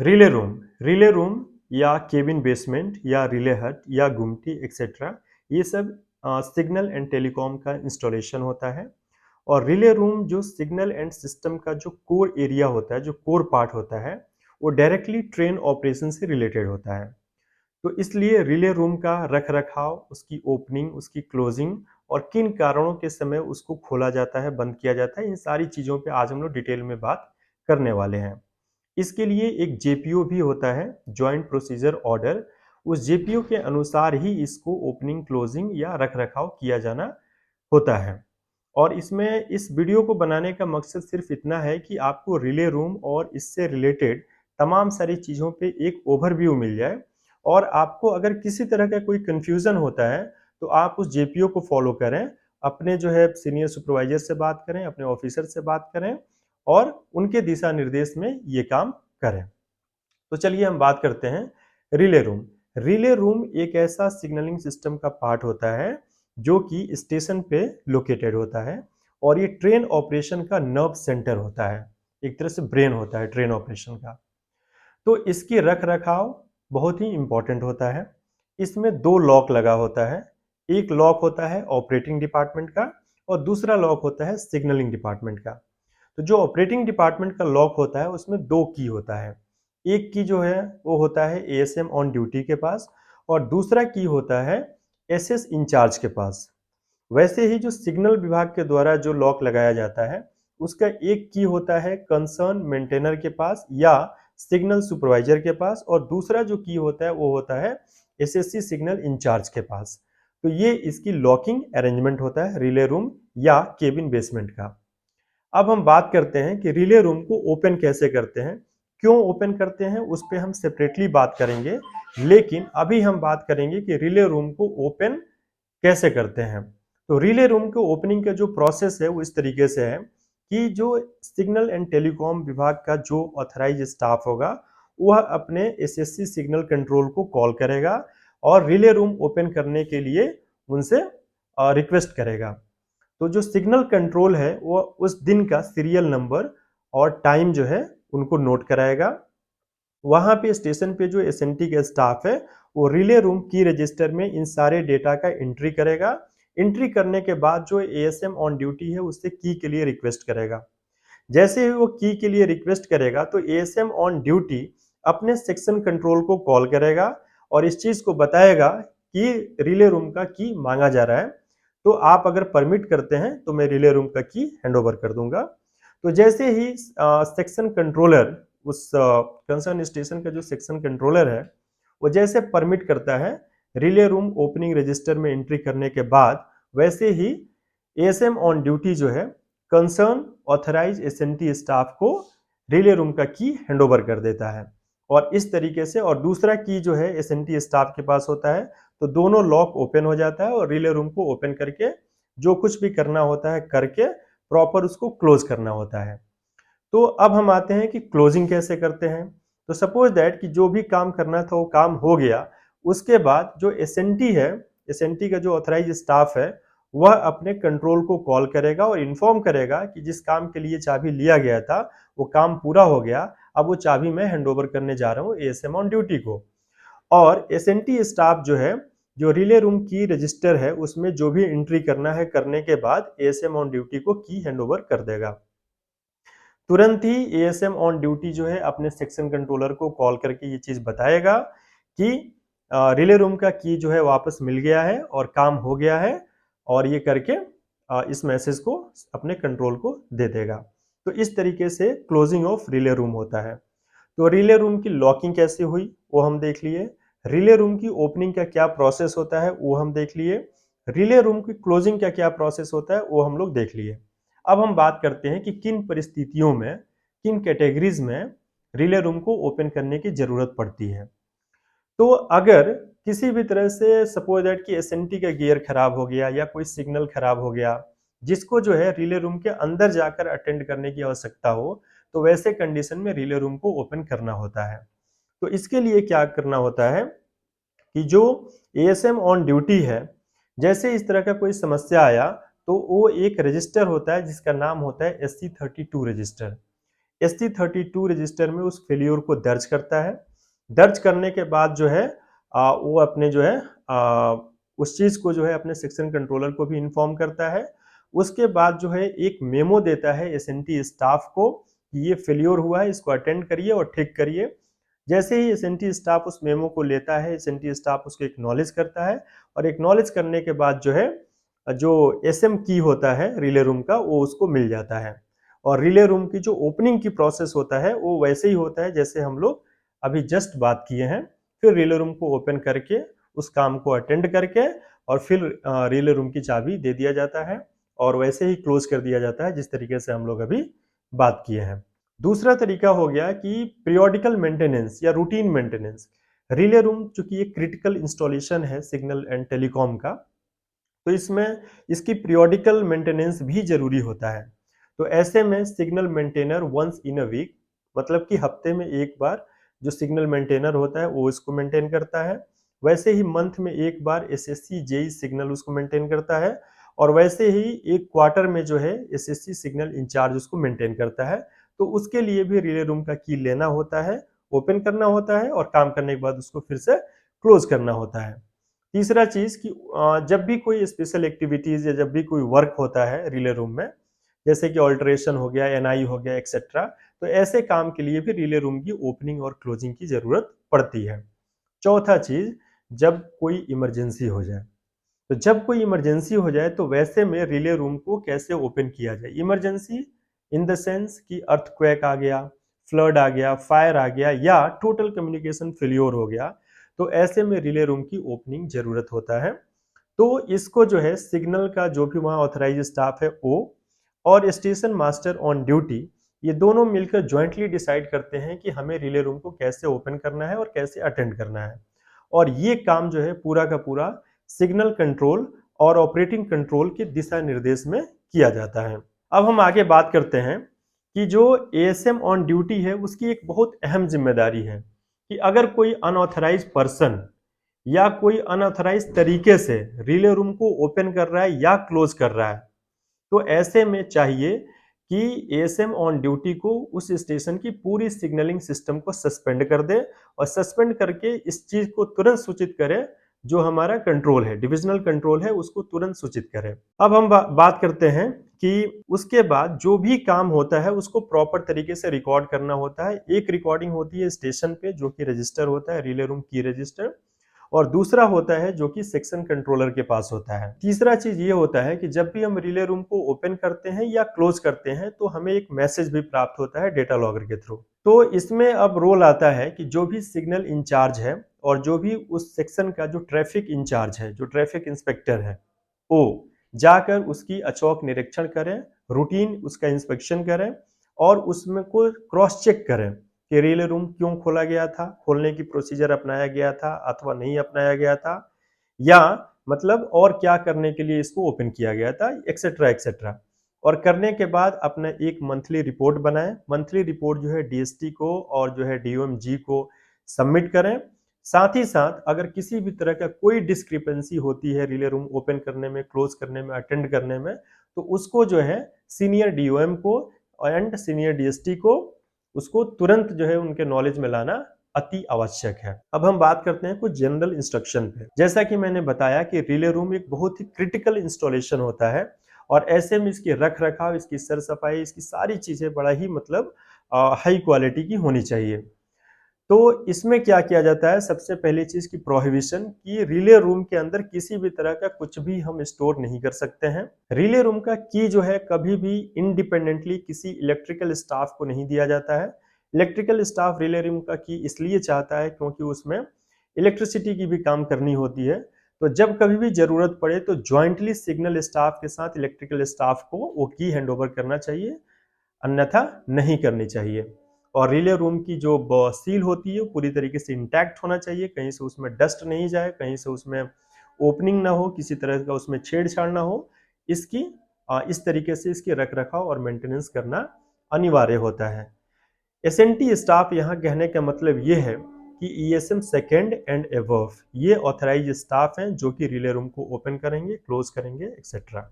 Relay room या cabin basement या relay हट या गुमटी एक्सेट्रा, ये सब सिग्नल एंड टेलीकॉम का इंस्टॉलेशन होता है। और रिले रूम जो सिग्नल एंड सिस्टम का जो कोर एरिया होता है, जो कोर पार्ट होता है, वो डायरेक्टली ट्रेन ऑपरेशन से रिलेटेड होता है। तो इसलिए रिले रूम का रख रखाव, उसकी ओपनिंग, उसकी क्लोजिंग और किन कारणों के समय उसको खोला जाता है, बंद किया जाता है, इन सारी चीज़ों पे आज हम लोग डिटेल में बात करने वाले हैं। इसके लिए एक जेपीओ भी होता है, जॉइंट प्रोसीजर ऑर्डर। उस जेपीओ के अनुसार ही इसको ओपनिंग, क्लोजिंग या रख रखाव किया जाना होता है। और इसमें इस वीडियो को बनाने का मकसद सिर्फ इतना है कि आपको रिले रूम और इससे रिलेटेड तमाम सारी चीज़ों पे एक ओवरव्यू मिल जाए। और आपको अगर किसी तरह का कोई कन्फ्यूज़न होता है तो आप उस जेपीओ को फॉलो करें, अपने जो है सीनियर सुपरवाइजर से बात करें, अपने ऑफिसर से बात करें और उनके दिशा निर्देश में ये काम करें। तो चलिए हम बात करते हैं रिले रूम। रिले रूम एक ऐसा सिग्नलिंग सिस्टम का पार्ट होता है जो कि स्टेशन पे लोकेटेड होता है और ये ट्रेन ऑपरेशन का नर्व सेंटर होता है, एक तरह से ब्रेन होता है ट्रेन ऑपरेशन का। तो इसकी रख रखाव बहुत ही इंपॉर्टेंट होता है। इसमें दो लॉक लगा होता है, एक लॉक होता है ऑपरेटिंग डिपार्टमेंट का और दूसरा लॉक होता है सिग्नलिंग डिपार्टमेंट का। तो जो ऑपरेटिंग डिपार्टमेंट का लॉक होता है उसमें दो की होता है, एक की जो है वो होता है एएसएम ऑन ड्यूटी के पास और दूसरा की होता है एसएस इंचार्ज के पास। वैसे ही जो सिग्नल विभाग के द्वारा जो लॉक लगाया जाता है उसका एक की होता है कंसर्न मेंटेनर के पास या सिग्नल सुपरवाइजर के पास और दूसरा जो की होता है वो होता है एसएससी सिग्नल इंचार्ज के पास। तो ये इसकी लॉकिंग अरेंजमेंट होता है रिले रूम या केबिन बेसमेंट का। अब हम बात करते हैं कि रिले रूम को ओपन कैसे करते हैं, क्यों ओपन करते हैं, उस पर हम सेपरेटली बात करेंगे। लेकिन अभी हम बात करेंगे कि रिले रूम को ओपन कैसे करते हैं। तो रिले रूम के ओपनिंग का जो प्रोसेस है वो इस तरीके से है कि जो सिग्नल एंड टेलीकॉम विभाग का जो ऑथराइज स्टाफ होगा वह अपने एसएससी सिग्नल कंट्रोल को कॉल करेगा और रिले रूम ओपन करने के लिए उनसे रिक्वेस्ट करेगा। तो जो सिग्नल कंट्रोल है वो उस दिन का सीरियल नंबर और टाइम जो है उनको नोट कराएगा। वहां पे स्टेशन पे जो एसएनटी का स्टाफ है वो रिले रूम की रजिस्टर में इन सारे डेटा का एंट्री करेगा। एंट्री करने के बाद जो एएसएम ऑन ड्यूटी है उससे की के लिए रिक्वेस्ट करेगा। जैसे ही वो की के लिए रिक्वेस्ट करेगा तो एएसएम ऑन ड्यूटी अपने सेक्शन कंट्रोल को कॉल करेगा और इस चीज को बताएगा कि रिले रूम का की मांगा जा रहा है, तो आप अगर परमिट करते हैं तो मैं रिले रूम का की हैंडओवर कर दूंगा। तो जैसे ही सेक्शन कंट्रोलर, उस कंसर्न स्टेशन का जो सेक्शन कंट्रोलर है वो जैसे परमिट करता है रिले रूम ओपनिंग रजिस्टर में एंट्री करने के बाद, वैसे ही एएसएम ऑन ड्यूटी जो है कंसर्न ऑथराइज एसएनटी स्टाफ को रिले रूम का की हैंडओवर कर देता है। और इस तरीके से और दूसरा की जो है एसएनटी स्टाफ के पास होता है, तो दोनों लॉक ओपन हो जाता है और रिले रूम को ओपन करके जो कुछ भी करना होता है करके प्रॉपर उसको क्लोज करना होता है। तो अब हम आते हैं कि क्लोजिंग कैसे करते हैं। तो सपोज दैट कि जो भी काम करना था वो काम हो गया, उसके बाद जो एसएनटी है, एसएनटी का जो ऑथराइज स्टाफ है वह अपने कंट्रोल को कॉल करेगा और इन्फॉर्म करेगा कि जिस काम के लिए चाबी लिया गया था वो काम पूरा हो गया, अब वो चाबी मैं हैंडओवर करने जा रहा हूँ एएसएम ऑन ड्यूटी को। और एसएनटी स्टाफ जो है, जो रिले रूम की रजिस्टर है उसमें जो भी एंट्री करना है करने के बाद एएसएम ऑन ड्यूटी को की हैंडओवर कर देगा। तुरंत ही एएसएम ऑन ड्यूटी जो है अपने सेक्शन कंट्रोलर को कॉल करके ये चीज बताएगा कि रिले रूम का की जो है वापस मिल गया है और काम हो गया है, और ये करके इस मैसेज को अपने कंट्रोल को दे देगा। तो इस तरीके से क्लोजिंग ऑफ रिले रूम होता है। तो रिले रूम की लॉकिंग कैसे हुई वो हम देख लिए, रिले रूम की ओपनिंग का क्या प्रोसेस होता है वो हम देख लिए, रिले रूम की क्लोजिंग का क्या प्रोसेस होता है वो हम लोग देख लिए। अब हम बात करते हैं कि किन परिस्थितियों में, किन कैटेगरीज में रिले रूम को ओपन करने की जरूरत पड़ती है। तो अगर किसी भी तरह से सपोज दैट कि एसएनटी का गियर खराब हो गया या कोई सिग्नल खराब हो गया जिसको जो है रिले रूम के अंदर जाकर अटेंड करने की आवश्यकता हो, तो वैसे कंडीशन में रिले रूम को ओपन करना होता है। तो इसके लिए क्या करना होता है कि जो एएसएम ऑन ड्यूटी है, जैसे इस तरह का कोई समस्या आया तो वो एक रजिस्टर होता है जिसका नाम होता है SC32 रजिस्टर। ST32 रजिस्टर में उस फेल्योर को दर्ज करता है। दर्ज करने के बाद जो है वो अपने जो है उस चीज़ को जो है अपने सेक्शन कंट्रोलर को भी इन्फॉर्म करता है। उसके बाद जो है एक मेमो देता है एसएनटी स्टाफ को कि ये फेल्योर हुआ है, इसको अटेंड करिए और ठीक करिए। जैसे ही एसएनटी स्टाफ उस मेमो को लेता है, एसएनटी स्टाफ उसको एक्नॉलेज करता है और एक्नॉलेज करने के बाद जो है जो एसएम की होता है रिले रूम का वो उसको मिल जाता है। और रिले रूम की जो ओपनिंग की प्रोसेस होता है वो वैसे ही होता है जैसे हम लोग अभी जस्ट बात किए हैं। फिर रिले रूम को ओपन करके उस काम को अटेंड करके और फिर रिले रूम की चाबी दे दिया जाता है और वैसे ही क्लोज कर दिया जाता है जिस तरीके से हम लोग अभी बात किए हैं। दूसरा तरीका हो गया कि पीरियोडिकल मेंटेनेंस या रूटीन मेंटेनेंस। रिले रूम चूंकि एक क्रिटिकल इंस्टॉलेशन है सिग्नल एंड टेलीकॉम का, तो इसमें इसकी पीरियोडिकल मेंटेनेंस भी जरूरी होता है। तो ऐसे में signal maintainer once in a week, मतलब कि हफ्ते में एक बार जो सिग्नल मेंटेनर होता है वो इसको मेंटेन करता है। वैसे ही मंथ में एक बार एसएससी जेई सिग्नल उसको मेंटेन करता है और वैसे ही एक क्वार्टर में जो है एसएससी सिग्नल इंचार्ज उसको मेंटेन करता है। तो उसके लिए भी रिले रूम का की लेना होता है, ओपन करना होता है और काम करने के बाद उसको फिर से क्लोज करना होता है। तीसरा चीज कि जब भी कोई स्पेशल एक्टिविटीज या जब भी कोई वर्क होता है रिले रूम में, जैसे कि ऑल्टरेशन हो गया, एनआई हो गया, एक्सेट्रा, तो ऐसे काम के लिए भी रिले रूम की ओपनिंग और क्लोजिंग की जरूरत पड़ती है। चौथा चीज, जब कोई इमरजेंसी हो जाए, तो जब कोई इमरजेंसी हो जाए तो वैसे में रिले रूम को कैसे ओपन किया जाए। इमरजेंसी इन द सेंस कि अर्थक्वेक आ गया, फ्लड आ गया, फायर आ गया या टोटल कम्युनिकेशन फेल्योर हो गया, तो ऐसे में रिले रूम की ओपनिंग जरूरत होता है। तो इसको जो है सिग्नल का जो भी वहाँ ऑथराइज स्टाफ है वो और स्टेशन मास्टर ऑन ड्यूटी, ये दोनों मिलकर ज्वाइंटली डिसाइड करते हैं कि हमें रिले रूम को कैसे ओपन करना है और कैसे अटेंड करना है। और ये काम जो है पूरा का पूरा सिग्नल कंट्रोल और ऑपरेटिंग कंट्रोल के दिशा निर्देश में किया जाता है। अब हम आगे बात करते हैं कि जो एएसएम ऑन ड्यूटी है उसकी एक बहुत अहम जिम्मेदारी है कि अगर कोई अनऑथराइज पर्सन या कोई अनऑथराइज तरीके से रिले रूम को ओपन कर रहा है या क्लोज कर रहा है, तो ऐसे में चाहिए कि एएसएम ऑन ड्यूटी को उस स्टेशन की पूरी सिग्नलिंग सिस्टम को सस्पेंड कर दे और सस्पेंड करके इस चीज को तुरंत सूचित करे, जो हमारा कंट्रोल है, डिविजनल कंट्रोल है, उसको तुरंत सूचित करे। अब हम बात करते हैं कि उसके बाद जो भी काम होता है उसको प्रॉपर तरीके से रिकॉर्ड करना होता है। एक रिकॉर्डिंग होती है स्टेशन पे जो कि रजिस्टर होता है, रिले रूम की रजिस्टर, और दूसरा होता है जो कि सेक्शन कंट्रोलर के पास होता है। तीसरा चीज ये होता है कि जब भी हम रिले रूम को ओपन करते हैं या क्लोज करते हैं तो हमें एक मैसेज भी प्राप्त होता है डेटा लॉगर के थ्रू। तो इसमें अब रोल आता है कि जो भी सिग्नल इंचार्ज है और जो भी उस सेक्शन का जो ट्रैफिक इंचार्ज है, जो ट्रैफिक इंस्पेक्टर है, वो जाकर उसकी अचौक निरीक्षण करें, रूटीन उसका इंस्पेक्शन करें और उसमें को क्रॉस चेक करें कि रिले रूम क्यों खोला गया था, खोलने की प्रोसीजर अपनाया गया था अथवा नहीं अपनाया गया था, या मतलब और क्या करने के लिए इसको ओपन किया गया था, एक्सेट्रा एक्सेट्रा। और करने के बाद अपना एक मंथली रिपोर्ट बनाएं। मंथली रिपोर्ट जो है डीएसटी को और जो है डीओएमजी को सबमिट करें। साथ ही साथ अगर किसी भी तरह का कोई डिस्क्रिपेंसी होती है रिले रूम ओपन करने में, क्लोज करने में, अटेंड करने में, तो उसको जो है सीनियर डीओएम को एंड सीनियर डीएसटी को उसको तुरंत जो है उनके नॉलेज में लाना अति आवश्यक है। अब हम बात करते हैं कुछ जनरल इंस्ट्रक्शन पे। जैसा कि मैंने बताया कि रिले रूम एक बहुत ही क्रिटिकल इंस्टॉलेशन होता है और ऐसे में इसकी रख रखाव, इसकी सर सफाई, इसकी सारी चीजें बड़ा ही मतलब हाई क्वालिटी की होनी चाहिए। तो इसमें क्या किया जाता है, सबसे पहली चीज की प्रोहिबिशन कि रिले रूम के अंदर किसी भी तरह का कुछ भी हम स्टोर नहीं कर सकते हैं। रिले रूम का की जो है कभी भी इंडिपेंडेंटली किसी इलेक्ट्रिकल स्टाफ को नहीं दिया जाता है। इलेक्ट्रिकल स्टाफ रिले रूम का की इसलिए चाहता है क्योंकि उसमें इलेक्ट्रिसिटी की भी काम करनी होती है। तो जब कभी भी जरूरत पड़े तो ज्वाइंटली सिग्नल स्टाफ के साथ इलेक्ट्रिकल स्टाफ को वो की हैंडओवर करना चाहिए, अन्यथा नहीं करनी चाहिए। और रिले रूम की जो सील होती है पूरी तरीके से इंटैक्ट होना चाहिए, कहीं से उसमें डस्ट नहीं जाए, कहीं से उसमें ओपनिंग ना हो, किसी तरह का उसमें छेड़छाड़ ना हो। इसकी इस तरीके से इसकी रख रखाव और मेंटेनेंस करना अनिवार्य होता है। एसएनटी स्टाफ यहाँ कहने का मतलब ये है कि ईएसएम सेकेंड एंड एबव ये ऑथराइज स्टाफ हैं जो कि रिले रूम को ओपन करेंगे, क्लोज करेंगे, एक्सेट्रा।